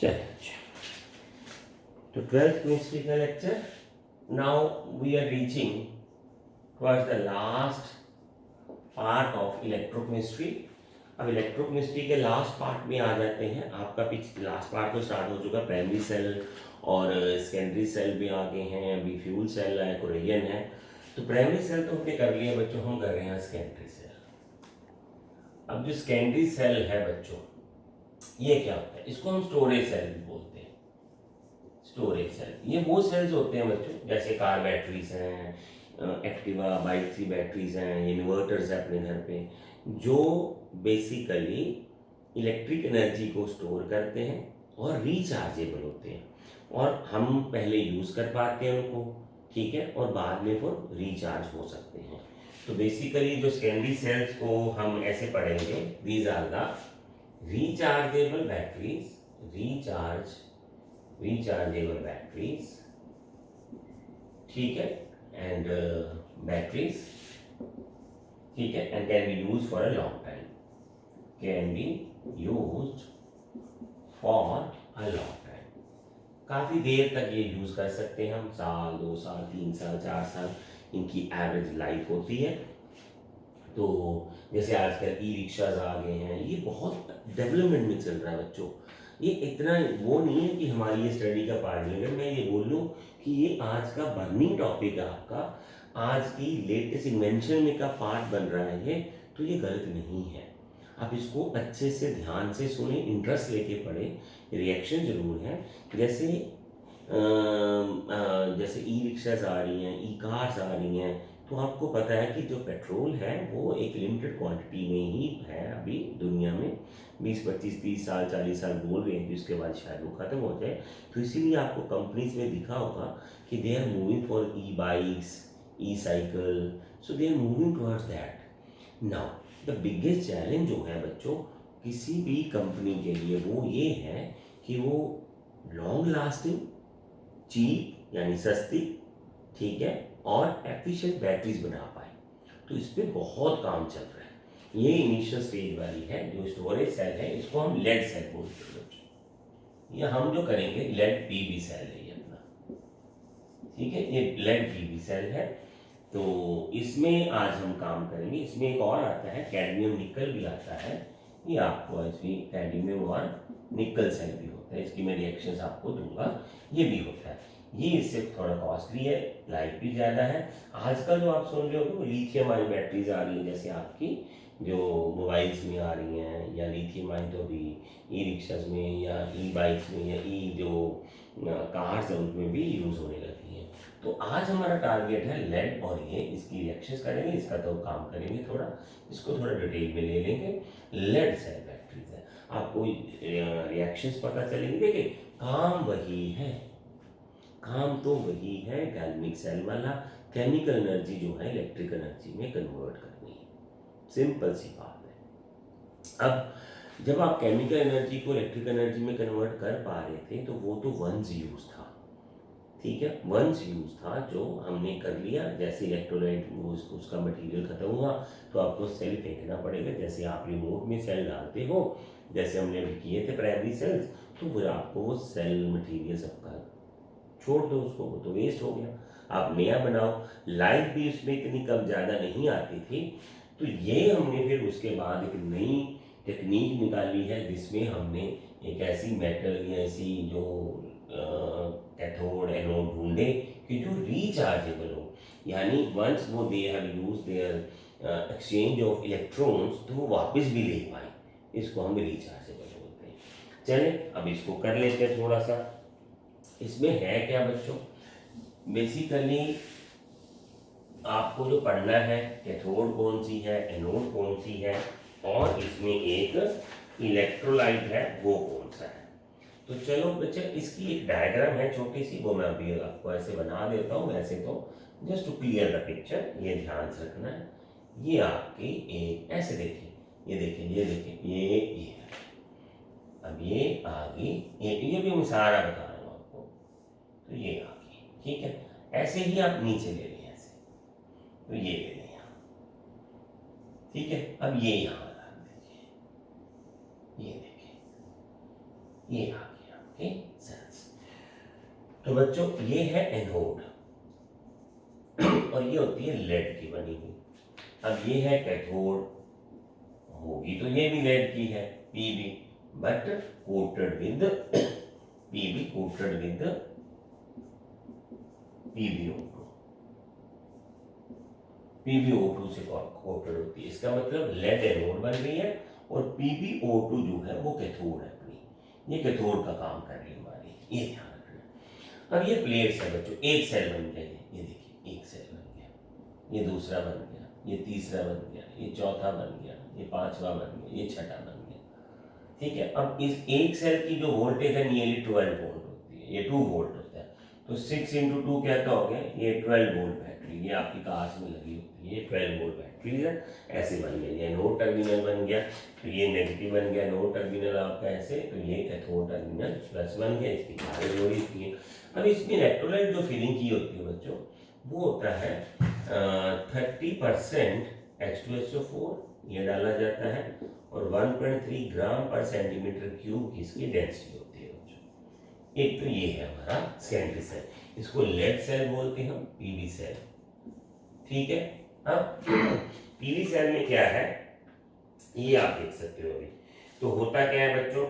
चलिए अच्छा, तो 12th केमिस्ट्री का lecture. Now we are reaching towards the last part of electrochemistry. अब इलेक्ट्रोकेमिस्ट्री के लास्ट पार्ट में आ जाते हैं। आपका लास्ट पार्ट तो स्टार्ट हो चुका, प्राइमरी सेल और सेकेंडरी सेल भी आ गए हैं, अभी फ्यूल सेल है, कोरेजन है। तो प्राइमरी सेल तो हमने कर लिया बच्चों, हम कर रहे हैं सेकेंडरी सेल। अब जो सेकेंडरी सेल है बच्चों, ये क्या होता है? इसको हम स्टोरेज सेल भी बोलते हैं। स्टोरेज सेल ये वो सेल्स होते हैं बच्चों, जैसे कार बैटरीज हैं, एक्टिवा बाइक की बैटरीज हैं, इन्वर्टर्स है अपने घर पे, जो बेसिकली इलेक्ट्रिक एनर्जी को स्टोर करते हैं और रिचार्जेबल होते हैं, और हम पहले यूज़ कर पाते हैं उनको, ठीक है, और बाद में वो रिचार्ज हो सकते हैं। तो बेसिकली जो सेकेंडरी सेल्स को हम ऐसे पढ़ेंगे, these are the rechargeable batteries, rechargeable batteries, ठीक है, एंड बैटरीज, ठीक है, and can be use for a long time, can be use for a long time. काफी देर तक ये यूज कर सकते हैं हम, साल, 2 साल, 3 साल, 4 साल इनकी एवरेज लाइफ होती है। तो जैसे आजकल ई रिक्शाज आ गए हैं, ये बहुत डेवलपमेंट में चल रहा है बच्चों। ये इतना वो नहीं है कि हमारी ये स्टडी का पार्ट नहीं है। मैं ये बोल लूँ कि ये आज का बर्निंग टॉपिक है आपका, आज की लेटेस्ट इन्वेंशन में का पार्ट बन रहा है ये, तो ये गलत नहीं है। आप इसको अच्छे से ध्यान से सुने, इंटरेस्ट लेके पढ़े, रिएक्शन जरूर है। जैसे जैसे ई रिक्शाज आ रही हैं, ई कार्स आ रही हैं, तो आपको पता है कि जो पेट्रोल है वो एक लिमिटेड क्वांटिटी में ही है अभी दुनिया में। 20, 25, 30 साल, 40 साल बोल रहे हैं कि उसके बाद शायद वो ख़त्म हो जाए। तो इसीलिए आपको कंपनीज में दिखा होगा कि they are moving for e bikes, e cycle, so they are moving towards that. Now the biggest challenge जो है बच्चों किसी भी कंपनी के लिए, वो ये है कि वो लॉन्ग लास्टिंग, चीप यानी सस्ती, ठीक है, और एफिशिएंट बैटरीज बना पाए। तो इस पर बहुत काम चल रहा है। ये इनिशियल स्टेज वाली है जो स्टोरेज सेल है, इसको हम लेड सेल बोलते हैं बच्चों। ये हम जो करेंगे लेड पीबी सेल है ये अपना, ठीक है, ये लेड पीबी सेल है। तो इसमें आज हम काम करेंगे। इसमें एक और आता है कैडमियम निकल भी आता है, ये आपको इसमें कैडमियम और निकल सेल भी होता है, इसकी मैं रिएक्शंस आपको दूंगा, ये भी होता है। ये इससे थोड़ा कॉस्टली है, लाइफ भी ज़्यादा है। आजकल जो आप सुन रहे हो लिथियम आयन बैटरीज आ रही है, जैसे आपकी जो मोबाइल्स में आ रही हैं, या लिथियम आयन तो भी ई रिक्शाज में या ई बाइक्स में या ई जो कार्स हैं उनमें भी यूज़ होने लगी हैं। तो आज हमारा टारगेट है लेड, और ये इसकी रिएक्शंस करेंगे, इसका तो काम करेंगे थोड़ा, इसको थोड़ा डिटेल में ले लेंगे। लेड सेल बैटरीज है, आपको रिएक्शंस पता चलेंगे। देखिए काम वही है, काम तो वही है, गैल्वेनिक सेल वाला, केमिकल एनर्जी जो है इलेक्ट्रिक एनर्जी में कन्वर्ट करनी है, सिंपल सी बात है। अब जब आप केमिकल एनर्जी को इलेक्ट्रिक एनर्जी में कन्वर्ट कर पा रहे थे, तो वो तो वंस यूज था, ठीक है, वंस यूज था जो हमने कर लिया। जैसे इलेक्ट्रोलाइट उसका मटेरियल खत्म हुआ तो आपको सेल फेंकना पड़ेगा, जैसे आप रिमोट में सेल डालते हो, जैसे हमने अभी किए थे प्राइमरी सेल्स, तो फिर आपको वो सेल मटेरियल सबका छोड़ दो, उसको, वो तो वेस्ट हो गया, आप नया बनाओ। लाइफ भी उसमें इतनी कम ज़्यादा नहीं आती थी। तो ये हमने फिर उसके बाद एक नई टेक्निक निकाली है, जिसमें हमने एक ऐसी मेटल या ऐसी जो कैथोड एनोड ढूंढे कि जो रिचार्जेबल हो, यानी वंस वो they have use their exchange of electrons, तो वो वापस भी ले पाए। इसको हम रिचार्जेबल बोलते हैं। चले अब इसको कर लेते हैं थोड़ा सा। इसमें है क्या बच्चों, बेसिकली आपको जो पढ़ना है, कैथोड कौन सी है, एनोड कौन सी है, और इसमें एक इलेक्ट्रोलाइट है वो कौन सा है। तो चलो बच्चे, इसकी एक डायग्राम है छोटी सी, वो मैं अभी आपको ऐसे बना देता हूँ। वैसे तो just to clear the picture, ये ध्यान से रखना है। ये आपकी एक ऐसे देखिए, ये देखिए, ये देखिए, ये है। अब ये आगे, ये भी मैं सारा बता रहा हूँ आपको। तो ये आगे, ठीक है, ऐसे ही आप नीचे ले लें ऐसे, तो ये ले लें यहाँ, ठीक है। अब ये यहाँ देखिए, ये देखिए, ये आ गया, के सेल्स। तो बच्चों ये है एनोड और ये होती है लेड की बनी हुई। अब ये है कैथोड, होगी तो ये भी लेड की है PB, but coated with PB coated with पीबीओ2, पीबीओ2 से कोटेड होती है। इसका मतलब लेड एनोड बन रही है और पीबीओ2 जो है वो कैथोड है अपनी, ये कैथोड का काम कर रही है हमारी, ये ध्यान रखना। अब ये प्लेट्स है बच्चों, एक सेल बन गया, ये देखिए एक सेल बन गया, ये दूसरा बन गया, ये तीसरा बन गया, ये चौथा बन गया, ये पांचवा बन गया, ये छठा बन गया। ठीक है, अब इस एक सेल की जो वोल्टेज है नियरली 12 वोल्ट होती है, ये 2 वोल्ट होता है, तो 6 × 2 क्या कहोगे, ये 12 वोल्ट बैटरी, ये आपकी कार्स में लगी होती है, ये 12 वोल्ट बैटरी है। ऐसे बन गया, ये नोड टर्मिनल बन गया, तो ये नेगेटिव बन गया नोड टर्मिनल आपका ऐसे, तो ये कैथोड टर्मिनल प्लस बन गया, इसकी तारें जोड़ी थी। अब इसमें इलेक्ट्रोलाइट जो फिलिंग की होती है बच्चों, वो होता है 30% H2SO4, ये डाला जाता है, और 1.3 ग्राम पर सेंटीमीटर क्यूब इसकी डेंसिटी होती है बच्चों। एक तो ये है हमारा सेकेंडरी सेल, इसको लेड सेल बोलते हैं हम, पीवी सेल। ठीक है, अब पीवी सेल में क्या है ये आप देख सकते हो अभी। तो होता क्या है बच्चों,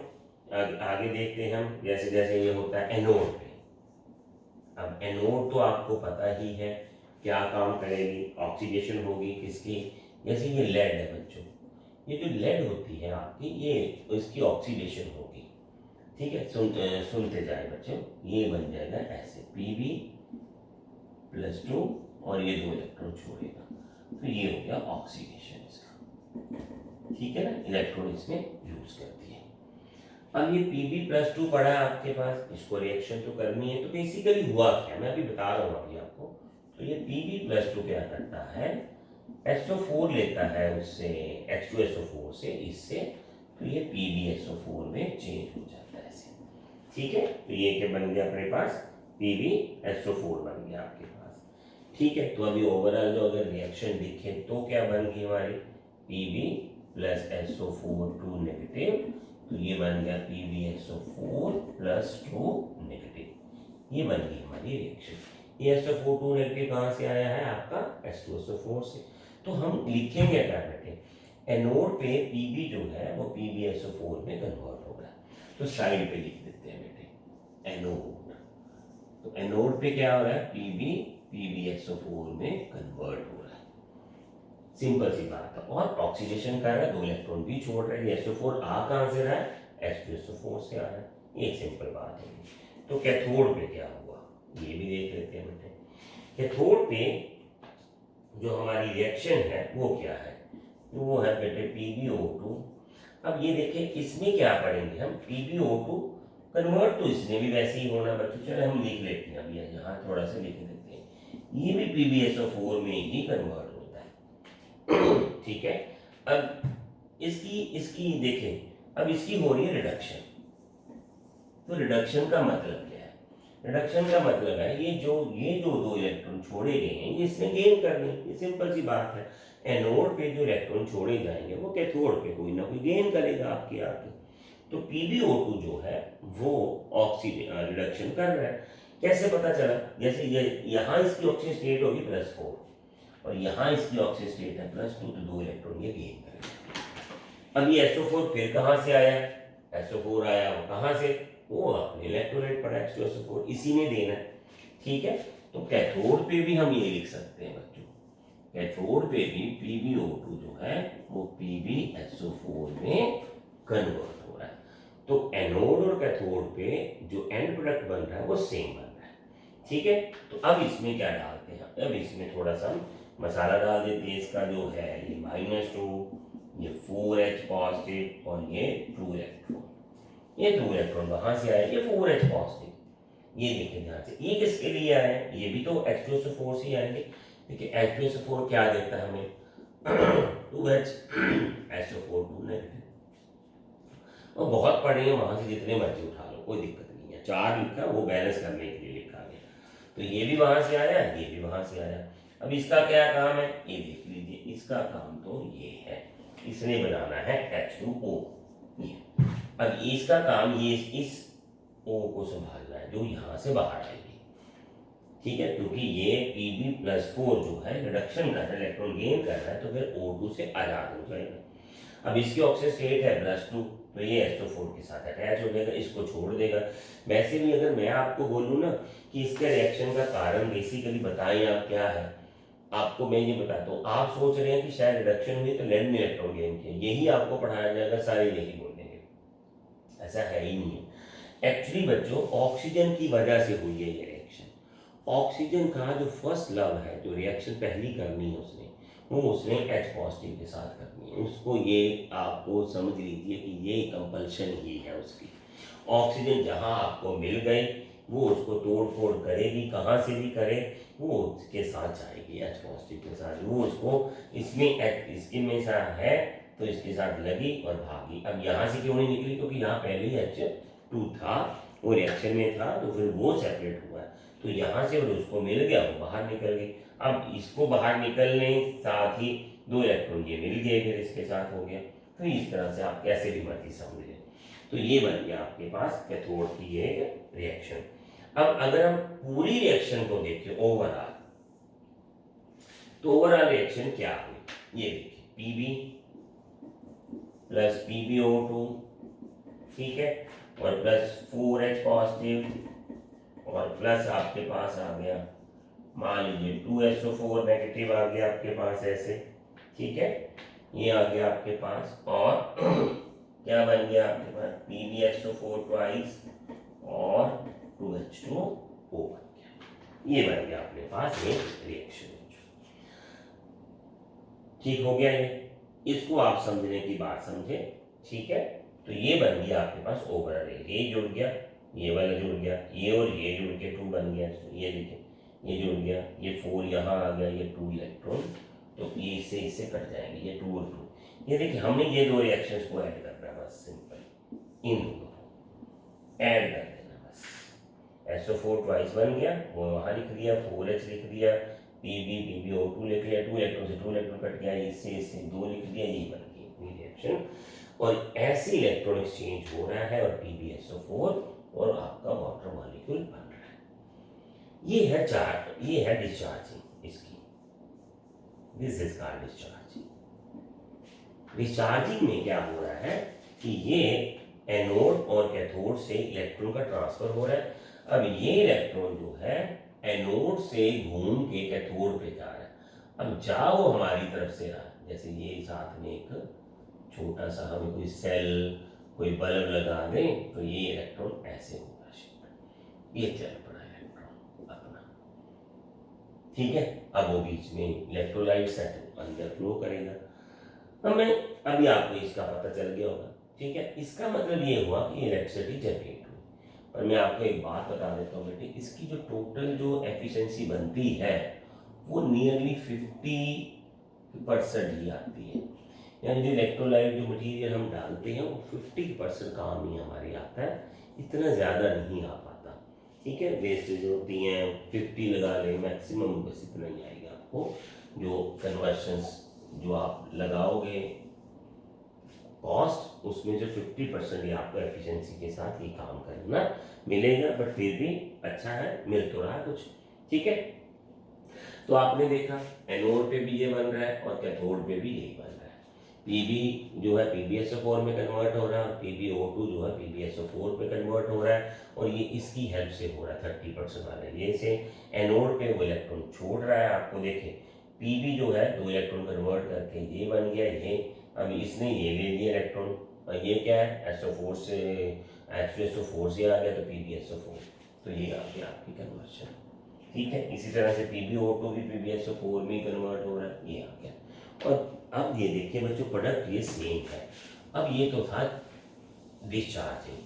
आगे देखते हैं हम, जैसे जैसे ये होता है एनोड पे। अब एनोड तो आपको पता ही है क्या काम करेगी, ऑक्सीडेशन होगी किसकी, जैसे ये लेड है बच्चों, ये जो लेड होती है आपकी, ये इसकी ऑक्सीडेशन होगी। ठीक है, सुनते जाए बच्चों, ये बन जाएगा ऐसे Pb+2 और ये 2 इलेक्ट्रॉन छोड़ेगा, तो ये हो गया ऑक्सीडेशन इसका। ठीक है ना, इलेक्ट्रॉन इसमें यूज करती है। अब ये Pb+2 पड़ा है आपके पास, इसको रिएक्शन तो करनी है, तो बेसिकली हुआ क्या मैं अभी बता रहा हूँ अभी आपको। तो ये Pb+2 क्या करता है, SO4 लेता है उससे, H2SO4 से, इससे, तो ये PbSO4 में चेंज हो जाता है ऐसे। ठीक है, तो ये क्या बन गया अपने पास, PbSO4 बन गया आपके पास। ठीक है, तो अभी ओवरऑल जो अगर रिएक्शन दिखे तो क्या बन गई हमारी, Pb+SO4 2 नेगेटिव, तो ये बन गया PbSO4+2 नेगेटिव, ये बन गई हमारी रिएक्शन। ये SO4 2 नेगेटिव कहाँ से आया है आपका, H2SO4 से। तो हम लिखेंगे क्या बेटे, एनोड पे Pb जो है वो PbSO4 में कन्वर्ट होगा, तो साइड पे लिख देते हैं बेटे एनोड। तो एनोड पे क्या हो रहा है, Pb PbSO4 में कन्वर्ट हो रहा है, सिंपल सी बात है। और ऑक्सीडेशन कर रहा है, 2 इलेक्ट्रॉन भी छोड़ रहा है, SO4 आ कहाँ से रहा है, H2SO4 से आ रहा है, एक सिंपल बात है। तो कैथोड पे क्या हुआ ये भी देख लेते हैं बेटे। कैथोड पे जो हमारी रिएक्शन है वो क्या है, तो वो है बेटे PbO2। अब ये देखिए इसमें क्या पढ़ेंगे हम, PbO2 कन्वर्ट तो इसमें भी वैसे ही होना बच्चों, चलो हम लिख लेते हैं, अब यहाँ थोड़ा सा लिख देते हैं, ये भी PbSO4 में ही कन्वर्ट होता है। ठीक है, अब इसकी इसकी देखें, अब इसकी हो रही है रिडक्शन। तो रिडक्शन का मतलब क्या है, रिडक्शन का मतलब है ये जो 2 इलेक्ट्रॉन छोड़े गए हैं ये इसने गेन करने, ये सिंपल सी बात है। एनोड पे जो इलेक्ट्रॉन छोड़े जाएंगे वो कैथोड पे कोई ना कोई गेन करेगा आपके आके। तो PbO2 जो है वो ऑक्सीजन रिडक्शन कर रहा है। कैसे पता चला, जैसे ये यहाँ इसकी ऑक्सीजन स्टेट होगी +4 और यहाँ इसकी ऑक्सीजन स्टेट है +2, तो 2 इलेक्ट्रॉन ये गेन करेगा। अब ये SO4 फिर कहाँ से आया, SO4 आया वो कहाँ से, वो अपने इलेक्ट्रोलाइट पड़ा H2SO4, इसी ने देना है। ठीक है, तो कैथोड पे भी हम ये लिख सकते हैं बच्चों, कैथोड पे भी PbO2 जो है वो PbSO4 में कन्वर्ट हो रहा है। तो एनोड और कैथोड पे जो एंड प्रोडक्ट बन रहा है वो सेम बन रहा है। ठीक है, तो अब इसमें क्या डालते हैं, अब इसमें थोड़ा सा मसाला डाल देते हैं। इसका जो है ये -2, ये 4H पॉजिटिव और ये 2 इलेक्ट्रॉन, ये 2 इलेक्ट्रॉन वहां से आए, ये 4H पॉजिटिव, ये देखिए ध्यान से, ये किसके लिए आए हैं, ये भी तो H2SO4 से आएंगे। देखिए H2SO4 क्या देता है हमें 2H, SO4 2 नेगेटिव। और बहुत पढ़े हैं वहां से जितने मर्जी उठा लो, कोई दिक्कत नहीं है, 4 लिखा वो बैलेंस करने के लिए लिखा गया। तो ये भी वहां से आया, ये भी वहां से आया। अब इसका क्या काम है ये देख लीजिए, इसका काम तो ये है, इसने बनाना है H2O। अब इसका काम ये इस O को संभालना है जो यहाँ से बाहर आएगी, ठीक है, क्योंकि ये Pb+4 जो है रिडक्शन कर रहा है, इलेक्ट्रॉन गेन कर रहा है, तो फिर O2 से आजाद हो जाएगा। अब इसकी ऑक्सीजन स्टेट है +2, तो ये SO4 के साथ अटैच हो जाएगा, इसको छोड़ देगा। वैसे भी अगर मैं आपको बोलूँ ना कि इसके रिएक्शन का कारण बेसिकली बताएं आप क्या है, आपको मैं ये बताता हूँ। आप सोच रहे हैं कि शायद रिडक्शन हुई तो लेड ने इलेक्ट्रॉन गेन किया, यही आपको पढ़ाया जाएगा, सारे यही बोलेंगे, ऐसा है ही नहीं है। एक्चुअली बच्चों ऑक्सीजन की वजह से हुई है ये रिएक्शन। ऑक्सीजन का जो फर्स्ट लव है, जो रिएक्शन पहली करनी है उसने, वो उसने H पॉजिटिव के साथ करनी है। उसको ये आपको समझ लीजिए कि ये कंपल्शन ही है उसकी। ऑक्सीजन जहाँ आपको मिल गई वो उसको तोड़ फोड़ करेगी, कहाँ से भी करे, वो उसके साथ जाएगी H पॉजिटिव के साथ। वो उसको इसके में सा है तो इसके साथ लगी और भागी। अब यहाँ से क्यों नहीं निकली, क्योंकि यहाँ पहले ही H2 था, वो रिएक्शन में था, तो फिर वो सेपरेट हुआ, तो यहाँ से और उसको मिल गया, वो बाहर निकल गई। अब इसको बाहर निकलने साथ ही 2 इलेक्ट्रॉन ये मिल गए, फिर इसके साथ हो गया। तो इस तरह से आप कैसे भी मर्जी समझें, तो ये बन गया आपके पास कैथोड की एक रिएक्शन। अब अगर हम पूरी रिएक्शन को देखें ओवरऑल, तो ओवरऑल रिएक्शन क्या हुई, ये देखिए Pb प्लस PbO2, ठीक है, और प्लस 4H पॉजिटिव, और प्लस आपके पास आ गया मान लीजिए 2SO4 नेगेटिव आ गया आपके पास ऐसे, ठीक है, ये आ गया आपके पास, और क्या बन गया आपके पास PbSO4 ट्वाइस और 2H2O बन गया। ये बन गया अपने पास एक रिएक्शन, ठीक हो गया ये, इसको आप समझने की बात समझे, ठीक है। तो ये बन गया आपके पास ओवरऑल, ये जुड़ गया, ये वाला जुड़ गया, ये और ये जुड़ के 2 बन गया, ये देखिए ये जुड़ गया, ये 4 यहाँ आ गया, ये 2 इलेक्ट्रॉन, तो ये इससे कट जाएंगे, ये 2 और 2। ये देखिए हमने ये 2 रिएक्शंस को ऐड करना है, बस सिंपल इन दोनों को ऐड कर देना बस। SO4 ट्वाइस बन गया, वो वहाँ लिख दिया, 4H लिख दिया, PbO2 लिख लिया, 2 इलेक्ट्रॉन से 2 इलेक्ट्रॉन कट गया, इससे 2 लिख दिया, ये बन गई रिएक्शन। और ऐसे इलेक्ट्रॉन एक्सचेंज हो रहा है और PbSO4 और आपका वाटर मॉलिक्यूल बन रहा है। ये है चार्ज, ये है डिस्चार्जिंग इसकी, this is called discharging. Discharging में क्या हो रहा है कि ये एनोड और कैथोड से इलेक्ट्रॉन का ट्रांसफर हो रहा है। अब ये इलेक्ट्रॉन जो है एनोड से घूम के कैथोड पे जा रहा है। अब जा वो हमारी तरफ से रहा, जैसे ये साथ में एक छोटा सा हमें कोई सेल कोई बल्ब लगा दें तो ये इलेक्ट्रॉन ऐसे होगा शिफ्ट, ये चल पड़ा इलेक्ट्रॉन अपना, ठीक है। अब वो बीच में इलेक्ट्रोलाइट सेट अंदर फ्लो करेगा। हमें अभी आपको इसका पता चल गया होगा, ठीक है। इसका मतलब ये हुआ कि इलेक्ट्रिसिटी जनरेट हुई। पर मैं आपको एक बात बता देता हूँ बेटे, इसकी जो टोटल जो एफिशिएंसी बनती है वो नियरली 50% ही आती है। यानी जो इलेक्ट्रोलाइट जो मटेरियल हम डालते हैं वो 50% काम ही हमारे आता है, इतना ज़्यादा नहीं आ पाता, ठीक है। वेस्टेज होती हैं 50 लगा लें मैक्सिमम, बस इतना ही आएगा आपको। जो कन्वर्शंस जो आप लगाओगे कॉस्ट, उसमें जो 50% ही आपको एफिशिएंसी के साथ ये काम करना मिलेगा, बट फिर भी अच्छा है, मिल तो रहा है कुछ, ठीक है। तो आपने देखा एनोड पे भी ये बन रहा है और कैथोड पे भी यही बन रहा है। Pb जो है PbSO4 में कन्वर्ट हो रहा है, PbO2 जो है PbSO4 पे कन्वर्ट हो रहा है, और ये इसकी हेल्प से हो रहा है 30% वाला, ये से एनोड पे वो इलेक्ट्रॉन छोड़ रहा है। आपको देखें Pb जो है 2 इलेक्ट्रॉन कन्वर्ट करके ये बन गया, ये अब इसने ये ले लिया इलेक्ट्रॉन, और ये क्या है SO4 से H2SO4 से आ गया तो PbSO4, तो ये आ गया आपकी कन्वर्शन, ठीक है। इसी तरह से PbO2 भी PbSO4 में कन्वर्ट हो रहा है, ये आ गया। और अब ये देखिए बच्चों प्रोडक्ट ये सेम है। अब ये तो था डिस्चार्जिंग,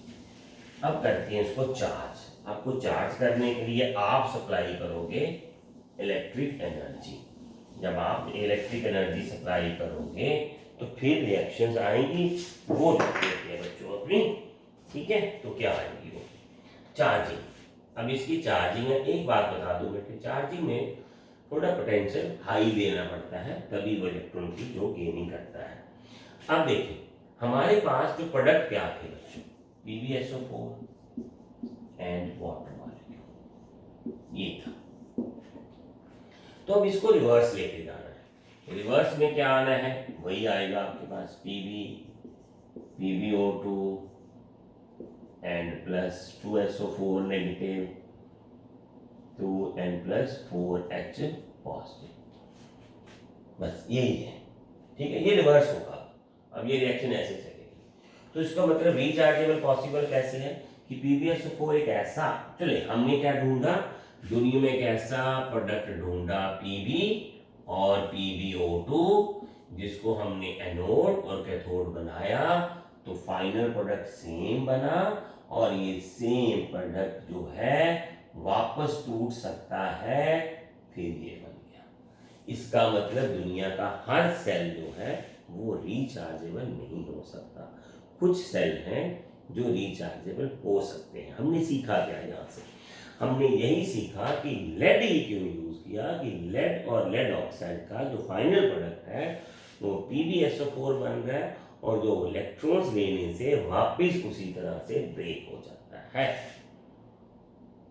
अब करते हैं इसको चार्ज। आपको चार्ज करने के लिए आप सप्लाई करोगे इलेक्ट्रिक एनर्जी। जब आप इलेक्ट्रिक एनर्जी सप्लाई करोगे तो फिर रिएक्शंस आएंगी, वो देखते हैं बच्चों अपनी, ठीक है। तो क्या आएंगी वो चार्जिंग। अब इसकी चार्जिंग है, एक बात बता दूं बेटे, चार्जिंग में थोड़ा पोटेंशियल हाई देना पड़ता है, तभी वो इलेक्ट्रॉन की जो गेनिंग करता है। अब देखिए हमारे पास जो प्रोडक्ट क्या थे बच्चों, PbSO4 एंड वाटर मॉलिक्यूल, ये था। तो अब इसको रिवर्स लेके जाना है। रिवर्स में क्या आना है, वही आएगा आपके पास PbO2 and plus 2SO4 negative 2 and plus 4H positive, बस यही है। ठीक है, ये रिवर्स होगा। अब ये रिएक्शन ऐसे चलेगी। तो इसका मतलब रिचार्जेबल पॉसिबल कैसे है कि PbSO4 एक ऐसा, चले हमने क्या ढूंढा, दुनिया में एक ऐसा प्रोडक्ट ढूंढा Pb और PbO2 जिसको हमने एनोड और कैथोड बनाया तो फाइनल प्रोडक्ट सेम बना, और ये सेम प्रोडक्ट जो है वापस टूट सकता है, फिर ये बन गया। इसका मतलब दुनिया का हर सेल जो है वो रिचार्जेबल नहीं हो सकता। कुछ सेल हैं जो रिचार्जेबल हो सकते हैं। हमने सीखा क्या यहाँ से, हमने यही सीखा कि लेड ही क्यों यूज किया, कि लेड और लेड ऑक्साइड का जो फाइनल प्रोडक्ट है वो PbSO4 बन रहा है, और जो इलेक्ट्रॉन्स लेने से वापस उसी तरह से ब्रेक हो जाता है।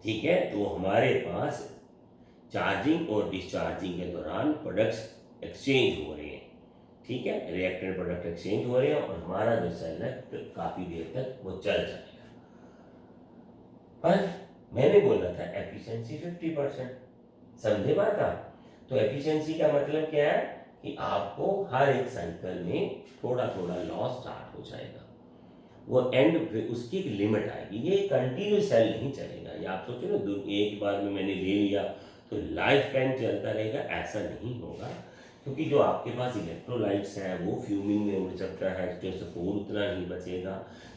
ठीक है, तो हमारे पास चार्जिंग और डिस्चार्जिंग के दौरान प्रोडक्ट्स एक्सचेंज हो रहे हैं। ठीक है, रिएक्टेंट प्रोडक्ट एक्सचेंज हो रहे हैं, और हमारा जो सेल है तो काफी देर तक वो चल जाएगा। पर मैंने बोला था एफिशिएंसी 50%, समझे बात आप? तो एफिशिएंसी का मतलब क्या है कि आपको हर एक साइकिल में थोड़ा थोड़ा लॉस स्टार्ट हो जाएगा, वो एंड उसकी एक लिमिट आएगी। ये कंटिन्यूस सेल नहीं चलेगा। ये आप सोचो ना, एक बार में मैंने ले लिया तो लाइफ टाइम चलता रहेगा, ऐसा नहीं होगा। क्योंकि जो आपके पास इलेक्ट्रोलाइट्स हैं वो फ्यूमिंग में उड़ सकता है, SO4 उतना ही बचेगा।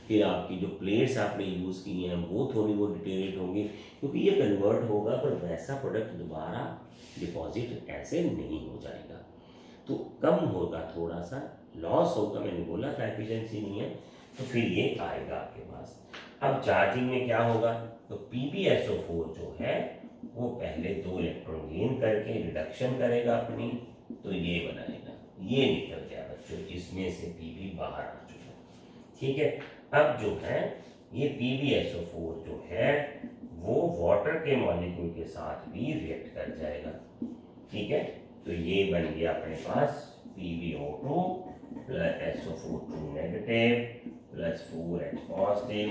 फिर आपकी जो प्लेट्स आपने यूज़ की हैं वो थोड़ी बहुत डिटेरेट होंगी, क्योंकि ये कन्वर्ट होगा, पर वैसा प्रोडक्ट दोबारा डिपॉजिट ऐसे नहीं हो जाएगा। तो कम होगा, थोड़ा सा लॉस होगा। मैंने बोला था एफिशिएंसी नहीं है, तो फिर ये आएगा आपके पास। अब चार्जिंग में क्या होगा, तो PbSO4 जो है वो पहले 2 इलेक्ट्रॉन गेन करके रिडक्शन करेगा अपनी, तो ये बनाएगा, ये निकल गया बच्चों, इसमें से Pb बाहर आ चुका। ठीक है, अब जो है ये PbSO4 जो है वो वाटर के मॉलिक्यूल के साथ भी रिएक्ट कर जाएगा। ठीक है, तो ये बन गया अपने पास PbO2 plus SO4 negative plus 4H positive.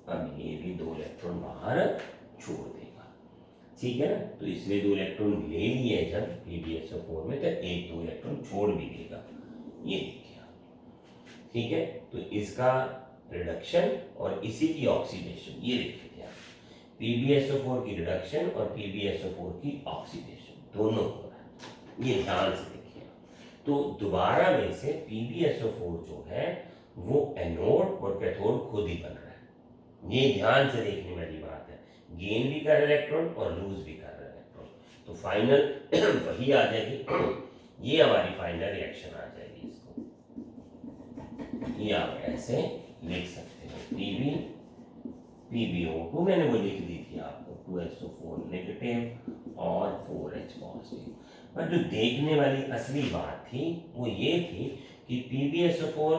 अब ये भी 2 इलेक्ट्रॉन बाहर छोड़ देगा। ठीक है ना, तो इसने 2 इलेक्ट्रॉन ले लिए जब PbSO4 में, तो 1-2 इलेक्ट्रॉन छोड़ भी देगा, ये देखिए। ठीक है, तो इसका रिडक्शन और इसी की ऑक्सीडेशन, ये देखिए आप, PbSO4 की रिडक्शन और PbSO4 की ऑक्सीडेशन दोनों हो रहा है, ये ध्यान से देखिए। तो दोबारा में से PbSO4 जो है वो एनोड और कैथोड खुद ही बन रहा है, ये ध्यान से देखने वाली बात है। गेन भी कर इलेक्ट्रॉन और लूज भी कर इलेक्ट्रॉन, तो फाइनल वही आ जाएगी। ये हमारी फाइनल रिएक्शन आ जाएगी। इसको ये आप ऐसे लिख सकते हो, PbO2 मैंने वो लिख दी थी आपको, 2SO4 नेगेटिव और 4H पॉजिटिव। पर जो देखने वाली असली बात थी वो ये थी कि PbSO4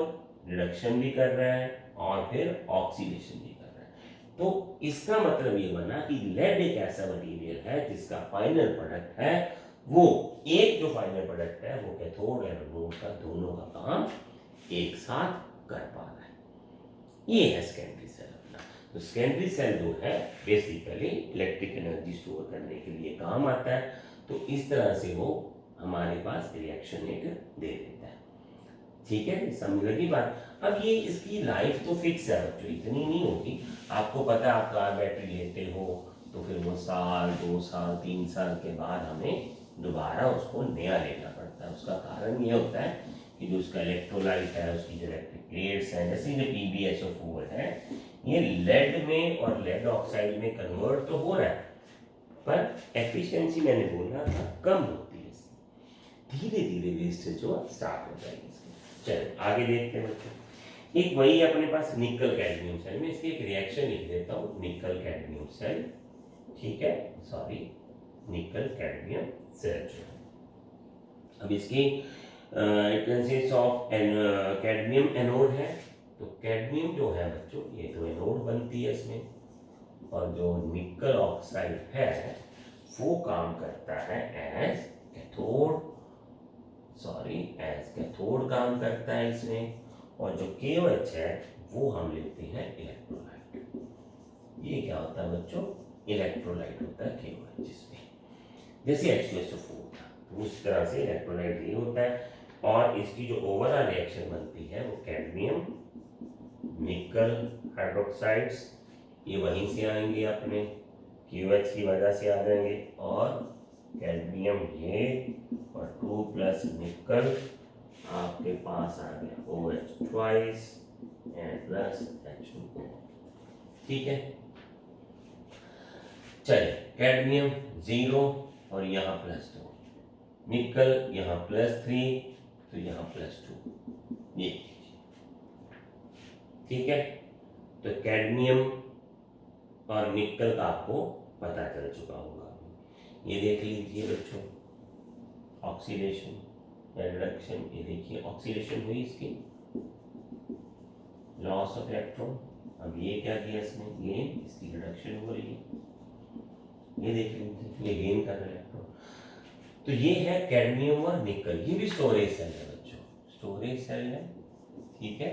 रिडक्शन भी कर रहा है और फिर ऑक्सीडेशन भी कर रहा है। तो इसका मतलब ये बना कि लेड एक ऐसा मटेरियल है जिसका फाइनल प्रोडक्ट है वो, एक जो फाइनल प्रोडक्ट है वो कैथोड और एनोड का दोनों का काम एक साथ कर पा रहा है। ये है सेकेंडरी सेल अपना। तो सेकेंडरी सेल जो है बेसिकली इलेक्ट्रिक एनर्जी स्टोर करने के लिए काम आता है। तो इस तरह से वो हमारे पास रिएक्शन एक दे देता है। ठीक है, समझ लगी बात? अब ये इसकी लाइफ तो फिक्स है बच्चों, इतनी नहीं होगी। आपको पता है, आप कार बैटरी लेते हो तो फिर वो साल 2 साल 3 साल के बाद हमें दोबारा उसको नया लेना पड़ता है। उसका कारण ये होता है कि जो उसका इलेक्ट्रोलाइट है, उसकी जो इलेक्ट्रिक प्लेट्स हैं, जैसे जो PbSO4 है, ये लेड में और लेड ऑक्साइड में कन्वर्ट तो हो रहा है, पर एफिशिएंसी मैंने बोला था कम होती है। धीरे धीरे वेस्टेज जो स्टार्ट हो जाएगी। चलो आगे देखते हैं बच्चों। एक वही अपने पास निकल कैडमियम सेल में, इसकी एक रिएक्शन लिख देता हूँ, निकल कैडमियम सेल। ठीक है, सॉरी, निकल कैडमियम सेल जो है, अब इसकी it consist of cadmium anode है। तो कैडमियम जो है बच्चों, ये तो एनोड बनती है इसमें, और जो निकल ऑक्साइड है वो काम करता है एज कैथोड काम करता है इसमें। और जो KOH है वो हम लेते हैं इलेक्ट्रोलाइट। ये क्या होता है बच्चों, इलेक्ट्रोलाइट होता है KOH जिसमें, जैसे H2SO4 था तो उस तरह से इलेक्ट्रोलाइट ये होता है। और इसकी जो ओवरऑल रिएक्शन बनती है वो कैडमियम निकल हाइड्रोक्साइड्स, ये वहीं से आएंगे अपने KOH की वजह से आ जाएंगे, और कैडमियम ये और 2 प्लस निकल आपके पास आ गया OH twice and plus H2O। ठीक है, चलिए कैडमियम 0 और यहाँ +2, निकल यहाँ +3 तो यहाँ +2, ये ठीक है। तो कैडमियम और निकल का आपको पता चल चुका होगा। ये देख लीजिए बच्चों, ऑक्सीडेशन या रिडक्शन, ये देखिए ऑक्सीडेशन हुई इसकी, लॉस ऑफ इलेक्ट्रॉन। अब ये क्या किया इसने, गेन, इसकी रिडक्शन हो रही है, ये देख लीजिए ये गेन कर रहा है इलेक्ट्रॉन। तो ये है कैडमियम और निकल, ये भी स्टोरेज सेल है बच्चों, स्टोरेज सेल है, ठीक है।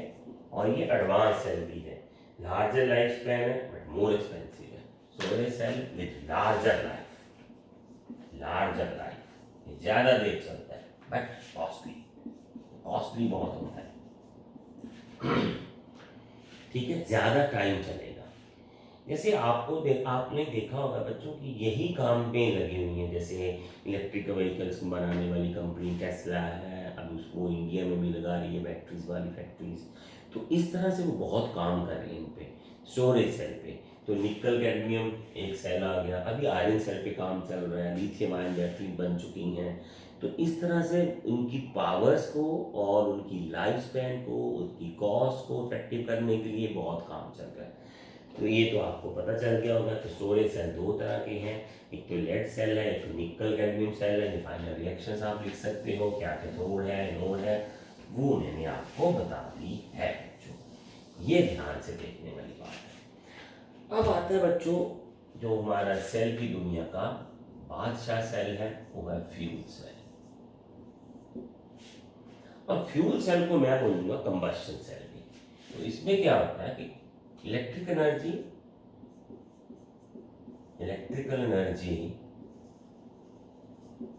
और ये एडवांस सेल भी है, लार्जर लाइफ स्पैन है बट मोर एक्सपेंसिव है। Storage cell with larger life, ये ज्यादा देर चलता है बट कॉस्टली बहुत होता है, ठीक है, ज्यादा टाइम चलेगा। जैसे आपने देखा होगा बच्चों कि यही काम में लगी हुई है, जैसे इलेक्ट्रिक व्हीकल्स बनाने वाली कंपनी टेस्ला है, अब उसको इंडिया में भी लगा रही है बैटरीज वाली फैक्ट्रीज। तो इस तरह से वो बहुत काम कर रही है इन पे, स्टोरेज सेल पे। तो निकल कैडमियम एक सेल आ गया, अभी आयरन सेल पे काम चल रहा है, लिथियम आयन बैटरी बन चुकी हैं। तो इस तरह से उनकी पावर्स को और उनकी लाइफ स्पैन को, उनकी कॉस्ट को इफेक्टिव करने के लिए बहुत काम चल रहा है। तो ये तो आपको पता चल गया होगा। तो स्टोरेज सेल दो तरह के हैं, एक तो लेड सेल है, एक तो निकल कैडमियम सेल है। फाइनल रिएक्शंस आप लिख सकते हो, क्या कैथोड है एनोड है, वो मैंने आपको बता दी है बच्चों। ये ध्यान से देखने वाली बात है। अब आता है बच्चों जो हमारा सेल की दुनिया का बादशाह सेल है, वो है फ्यूल सेल। और फ्यूल सेल को मैं बोलूंगा कंबस्शन सेल भी। तो इसमें क्या होता है कि electrical energy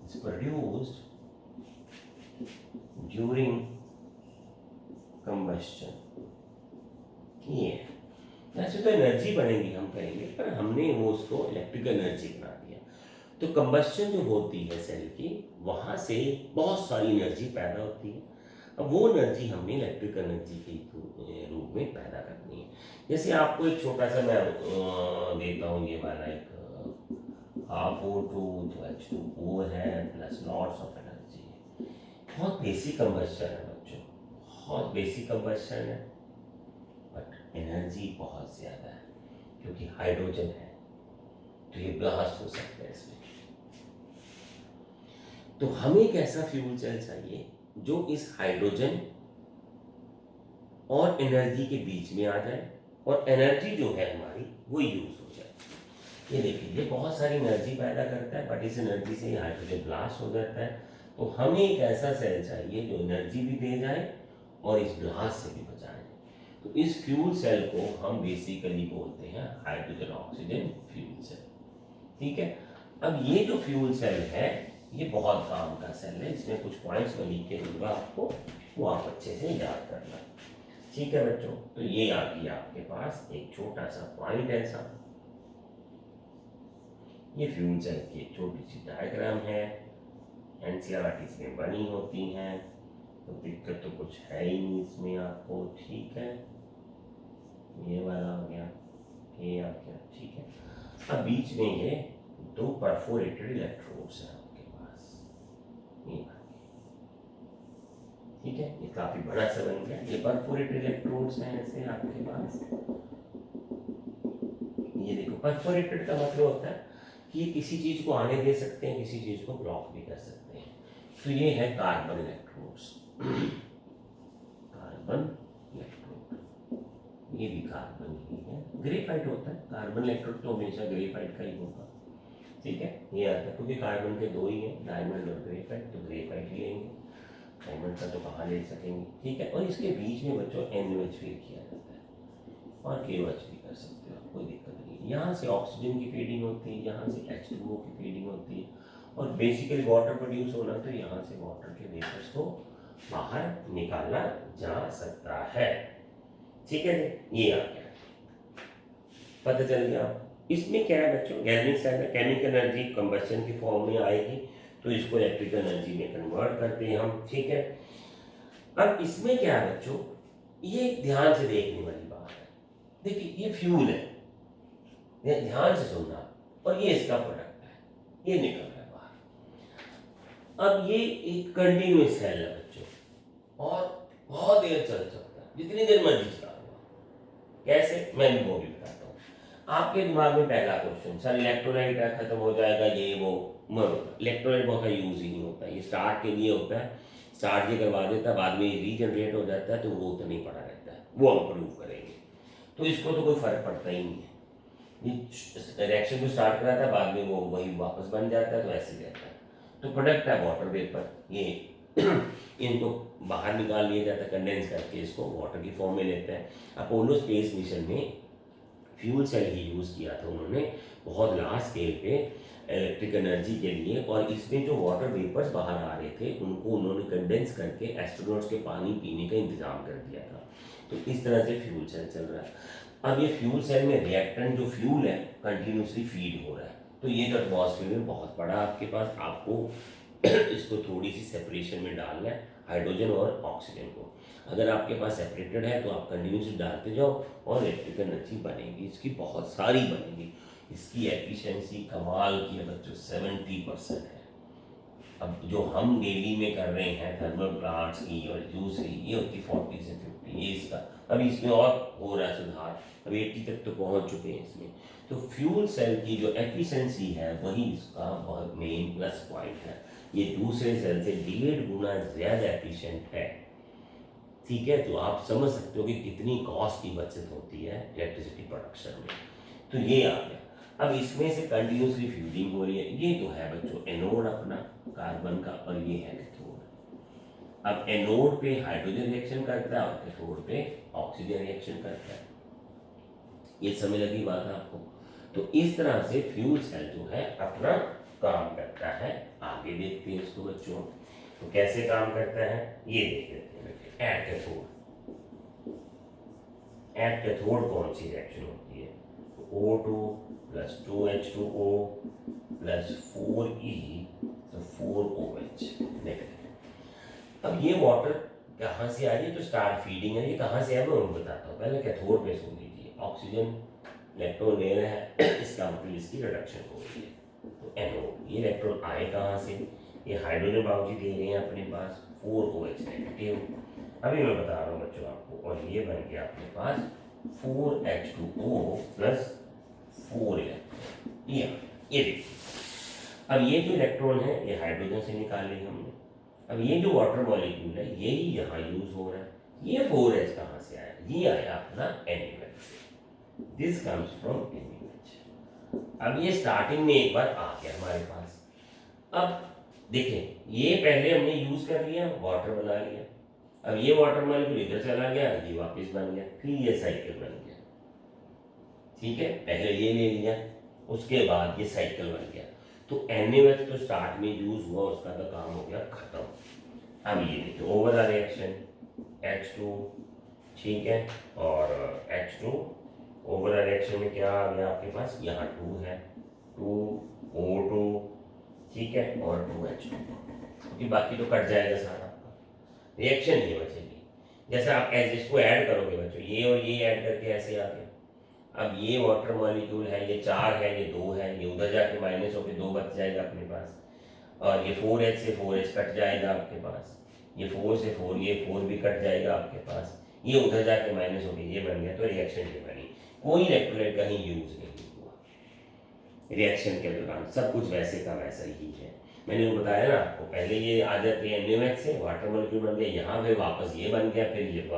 is produced during combustion। ये वैसे तो एनर्जी बनेगी हम कहेंगे, पर हमने वो उसको इलेक्ट्रिकल एनर्जी बना दिया। तो कंबस्शन जो होती है सेल की, वहां से बहुत सारी एनर्जी पैदा होती है। अब वो एनर्जी हमने इलेक्ट्रिकल एनर्जी के रूप में पैदा करनी है। जैसे आपको एक छोटा सा मैं देता हूँ, ये वाला एक O2 तो H2O है प्लस लॉट्स ऑफ एनर्जी है। बहुत बेसिक कंबस्शन है बच्चों, बहुत बेसिक कंबस्शन है, बट एनर्जी बहुत ज़्यादा है क्योंकि हाइड्रोजन है, तो ये ब्लास्ट हो सकता है इसमें। तो हमें एक ऐसा फ्यूल सेल चाहिए जो इस हाइड्रोजन और एनर्जी के बीच में आ जाए, और एनर्जी जो है हमारी वो यूज हो जाए। ये देखिए, ये बहुत सारी एनर्जी पैदा करता है, बट इस एनर्जी से हाइड्रोजन ब्लास्ट हो जाता है। तो हमें एक ऐसा सेल चाहिए जो एनर्जी भी दे जाए और इस ब्लास्ट से भी बचाए। तो इस फ्यूल सेल को हम बेसिकली बोलते हैं हाइड्रोजन ऑक्सीजन फ्यूल सेल, ठीक है। अब ये जो फ्यूल सेल है ये बहुत काम का सेल है, इसमें कुछ पॉइंट्स में लिख के दूंगा आपको, वो आप अच्छे से याद करना, ठीक है बच्चों। तो ये आ गया आपके पास एक छोटा सा पॉइंट ऐसा, ये फ्यूल सेल की एक छोटी सी डायग्राम है, एनसीईआरटी में बनी होती हैं, तो दिक्कत तो कुछ है ही नहीं इसमें आपको, ठीक है। ये वाला हो गया, ये आ गया, ठीक है। अब बीच में ये दो परफोरेटेड इलेक्ट्रोड्स हैं आपके पास, ये ठीक है, ये काफी बड़ा सा बन गया। ये परफोरेटेड इलेक्ट्रोड्स हैं ऐसे आपके पास, ये देखो परफोरेटेड का मतलब होता है कि किसी चीज को आने दे सकते हैं, किसी चीज को ब्लॉक भी कर सकते हैं। तो ये है कार्बन इलेक्ट्रोड्स, कार्बन इलेक्ट्रोड, ये भी कार्बन ही है ग्रेफाइट होता है, कार्बन इलेक्ट्रोड तो हमेशा ग्रेफाइट का ही होगा। ठीक है, ये आता है क्योंकि कार्बन के दो ही हैं, डायमंड और ग्रेफाइट, तो ग्रेफाइट ही लेंगे, डायमंड का तो कहाँ ले सकेंगे। ठीक है, और इसके बीच में बच्चों NaOH फिर किया जाता है, और KOH भी कर सकते हो, कोई दिक्कत नहीं। यहाँ से ऑक्सीजन की फीडिंग होती है, यहाँ से H2O की फीडिंग होती है, और बेसिकली वाटर प्रोड्यूस होना तो यहाँ से वाटर के वेपर्स को बाहर निकाला जा सकता है। ठीक है, ये आ गया, पता चल गया आपको। इसमें क्या है बच्चों, गैल्वेनिक सेल में केमिकल एनर्जी कंबशन की फॉर्म में आएगी, तो इसको इलेक्ट्रिकल एनर्जी में कन्वर्ट करते हैं हम। ठीक है, अब इसमें क्या है बच्चों, ये ध्यान से देखने वाली बात है। देखिए ये फ्यूल है, ये ध्यान से सुनना, और ये इसका प्रोडक्ट है, ये निकल रहा है बाहर। अब ये एक कंटिन्यूस सेल है बच्चों, और बहुत देर चल सकता है, जितनी देर मर्जी चला हुआ। कैसे, मैं भी वो भी बताता हूँ। आपके दिमाग में पहला क्वेश्चन, सर इलेक्ट्रोलाइट खत्म हो जाएगा, ये वो इलेक्ट्रोलाइट बहुत का यूज ही नहीं होता, ये स्टार्ट के लिए होता है, स्टार्ट ये करवा देता है, बाद में रीजनरेट हो जाता है, तो वो तो नहीं पड़ा रहता है, वो हम प्रूव करेंगे। तो इसको तो कोई फर्क पड़ता ही नहीं है, ये रिएक्शन को स्टार्ट कराता है, बाद में वो वही वापस बन जाता है, तो ऐसे ही रहता है। तो प्रोडक्ट है वाटर वेपर, ये इनको बाहर निकाल लिया जाता है, कंडेंस करके इसको वाटर की फॉर्म में लेते हैं। अपोलो स्पेस मिशन में फ्यूल सेल ही यूज़ किया था उन्होंने, बहुत लार्ज स्केल पे इलेक्ट्रिक एनर्जी के लिए, और इसमें जो वाटर वेपर्स बाहर आ रहे थे उनको उन्होंने कंडेंस करके एस्ट्रोनॉट्स के पानी पीने का इंतजाम कर दिया था। तो इस तरह से फ्यूल सेल चल रहा है। अब ये फ्यूल सेल में रिएक्टेंट जो फ्यूल है कंटिन्यूसली फीड हो रहा है, तो ये जो एटमॉस्फेयर में बहुत बड़ा आपके पास, आपको इसको थोड़ी सी सेपरेशन में डालना है, हाइड्रोजन और ऑक्सीजन को। अगर आपके पास सेपरेटेड है तो आप कंटिन्यूसली डालते जाओ और इलेक्ट्रिकल एनर्जी बनेगी, इसकी बहुत सारी बनेगी। इसकी एफिशिएंसी कमाल की है बच्चों, 70% है। अब जो हम डेली में कर रहे हैं थर्मल प्लांट्स की और दूसरी, ये होती 40 से 50, ये इसका अभी इसमें और हो रहा है सुधार, अभी 80 तक तो पहुंच चुके हैं इसमें। तो फ्यूल सेल की जो एफिशिएंसी है वही इसका बहुत मेन प्लस पॉइंट है, ये दूसरे सेल से 1.5 गुना ज़्यादा एफिशिएंट है। ठीक है, तो आप समझ सकते हो कि कितनी कॉस्ट की बचत होती है इलेक्ट्रिसिटी प्रोडक्शन में। तो ये आ गया। अब इसमें से कंटिन्यूसली फ्यूजिंग हो रही है, ये तो है बच्चों एनोड अपना कार्बन का, और ये है कैथोड। अब एनोड पे हाइड्रोजन रिएक्शन करता है और कैथोड पे ऑक्सीजन रिएक्शन करता है, ये समझ लगी बात आपको। तो इस तरह से फ्यूल सेल जो है अपना काम करता है। आगे देखते हैं इसको बच्चों, तो कैसे काम करता है ये देख लेते हैं। एट कैथोड, एट कैथोड कौन सी रिएक्शन होती है, O2 plus 2H2O plus 4E तो 4OH नेगेटिव। अब ये वाटर कहाँ से आ रही है, तो स्टार फीडिंग है, ये कहाँ से है मैं आपको बताता हूँ। पहले कैथोड पे सुन लीजिए, ऑक्सीजन इलेक्ट्रॉन ले रहा है, इसका मतलब इसकी रिडक्शन हो रही है, तो एनोड। ये इलेक्ट्रॉन आए कहाँ से, ये हाइड्रोजन बाबूजी दे रहे हैं अपने पास 4OH नेगेटिव। अभी मैं बता रहा हूँ बच्चों आपको, और ये बन गया अपने पास 4H2O प्लस 4 इलेक्ट्रॉन। ये देखिए, अब ये जो इलेक्ट्रॉन है ये हाइड्रोजन से निकाले हमने। अब ये जो वाटर मॉलिक्यूल है यही यहाँ यूज हो रहा है। ये 4H कहाँ से आया, ये आया अपना NaOH से, दिस कम्स फ्रॉम NaOH। अब ये स्टार्टिंग में एक बार आ गया हमारे पास। अब देखें, ये पहले हमने यूज कर लिया, वाटर बना लिया। अब ये वाटर मॉलिक्यूल इधर चला गया, ये वापस बन गया, फिर ये साइकिल बन गया। ठीक है, पहले ये ले लिया, उसके बाद ये साइकिल बन गया। तो NaOH तो स्टार्ट में यूज हुआ, उसका तो काम हो गया खत्म। अब ये देखिए ओवरऑल रिएक्शन H2, ठीक है, और H2 ओवरऑल रिएक्शन में क्या आ गया आपके पास, यहाँ 2 है, 2O2, ठीक है, और 2H2, क्योंकि बाकी तो कट जाएगा सारा, रिएक्शन ये बचेगी। जैसे आप इसको ऐड करोगे बच्चों, ये और ये ऐड करके ऐसे आ गया। अब ये वाटर मॉलिक्यूल है, ये 4 है, ये 2 है, ये उधर जाके माइनस होकर 2 बच जाएगा अपने पास, और ये 4H से 4H कट जाएगा आपके पास, ये 4 से 4, ये 4 भी कट जाएगा आपके पास, ये उधर जाके माइनस होकर ये बन गया। तो रिएक्शन ये बनी, कोई इलेक्ट्रोलाइट का ही यूज नहीं हुआ रिएक्शन के दौरान, सब कुछ वैसे का वैसा ही है। मैंने वो बताया ना आपको, पहले ये आ जाती है NaOH से, वाटर मॉलिक्यूल बन गया, यहाँ पे वापस ये बन गया, फिर ये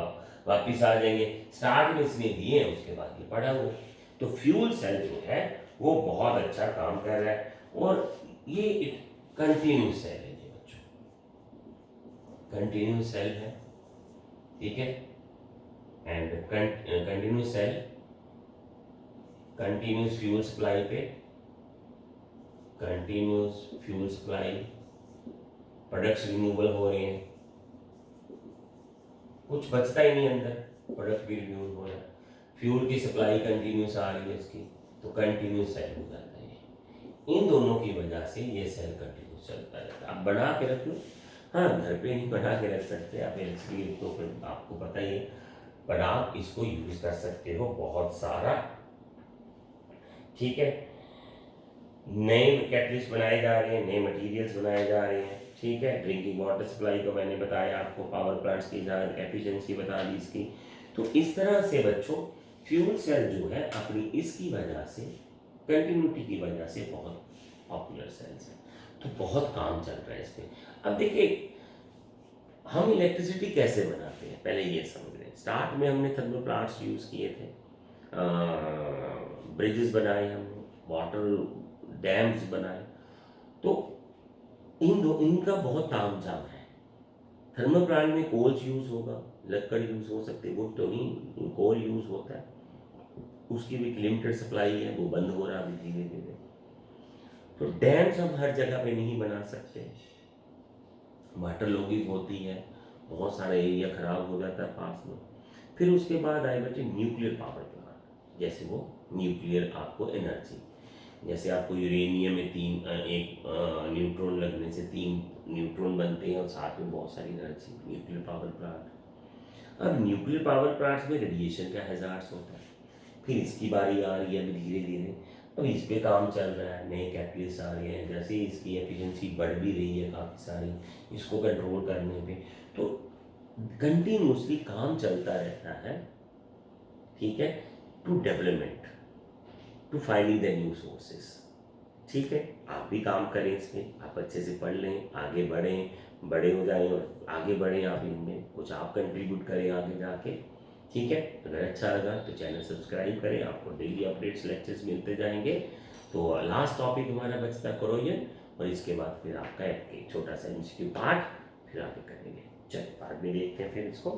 वापिस आ जाएंगे। स्टार्ट में इसमें दिए, उसके बाद ये पड़ा हुआ। तो फ्यूल सेल जो है वो बहुत अच्छा काम कर रहा है, और ये कंटिन्यूस सेल है जी बच्चों, कंटिन्यूस सेल है, ठीक है। And continuous cell continuous fuel supply पे, continuous fuel supply, products renewable हो रहे हैं, कुछ बचता ही नहीं अंदर, प्रोडक्ट भी रिन्यूएबल हो रहा है, फ्यूल की सप्लाई कंटिन्यूस आ रही है इसकी, तो कंटिन्यूस सेल हो जाता है ये। इन दोनों की वजह से ये सेल कंटिन्यूस चलता रहता है। आप बना के रख लो, हाँ घर पे नहीं बना के रख सकते आप, एलसीडी तो फिर आपको पता ही है, पर आप इसको यूज कर सकते हो बहुत सारा, ठीक है। नए कैटलिस्ट बनाए जा रहे हैं, नए मटेरियल्स बनाए जा रहे हैं, ठीक है। ड्रिंकिंग वाटर सप्लाई को मैंने बताया आपको, पावर प्लांट्स की एफिशिएंसी बता दी इसकी। तो इस तरह से बच्चों फ्यूल सेल जो है अपनी इसकी वजह से, कंटिन्यूटी की वजह से बहुत पॉपुलर सेल्स है, तो बहुत काम चल रहा है इस पर। अब देखिए हम इलेक्ट्रिसिटी कैसे बनाते हैं, पहले ये समझ लें। स्टार्ट में हमने थर्मल प्लांट्स यूज़ किए थे, ब्रिजेस बनाए हमने, वाटर डैम्स बनाए, तो इनका बहुत तामझाम है। थर्मल प्लांट में कोल्स यूज़ होगा, लकड़ यूज़ हो सकते, वुड तो नहीं, कोल यूज़ होता है, उसकी भी लिमिटेड सप्लाई है, वो बंद हो रहा है अभी धीरे धीरे। तो डैम्स हम हर जगह पे नहीं बना सकते, वाटर लॉगिंग होती है, बहुत सारा एरिया खराब हो जाता है पास में। फिर उसके बाद आए बच्चे न्यूक्लियर पावर प्लांट, जैसे वो न्यूक्लियर आपको एनर्जी, जैसे आपको यूरेनियम में एक न्यूट्रॉन लगने से 3 न्यूट्रॉन बनते हैं और साथ में बहुत सारी एनर्जी, न्यूक्लियर पावर प्लांट। अब न्यूक्लियर पावर प्लांट्स में रेडिएशन का हैजार्ड्स होता है, फिर इसकी बारी आ रही है अभी धीरे धीरे, अब इस पे काम चल रहा है, नए कैटलिस्ट आ रहे हैं, जैसे इसकी एफिशिएंसी बढ़ भी रही है काफ़ी सारी इसको कंट्रोल करने पे, तो कंटिन्यूसली काम चलता रहता है, ठीक है, to development, to finding the new sources, ठीक है। आप भी काम करें इसमें, आप अच्छे से पढ़ लें, आगे बढ़ें, बड़े हो जाएं और आगे बढ़ें, आप इनमें कुछ आप कंट्रीब्यूट करें आगे जाके, ठीक है। अगर अच्छा लगा तो चैनल सब्सक्राइब करें, आपको डेली अपडेट्स लेक्चर्स मिलते जाएंगे। तो लास्ट टॉपिक हमारा बचता है कोरोजन, और इसके बाद फिर आपका एक छोटा सा एमसीक्यू पार्ट फिर आगे करेंगे। चलिए बाद में देखते हैं फिर इसको।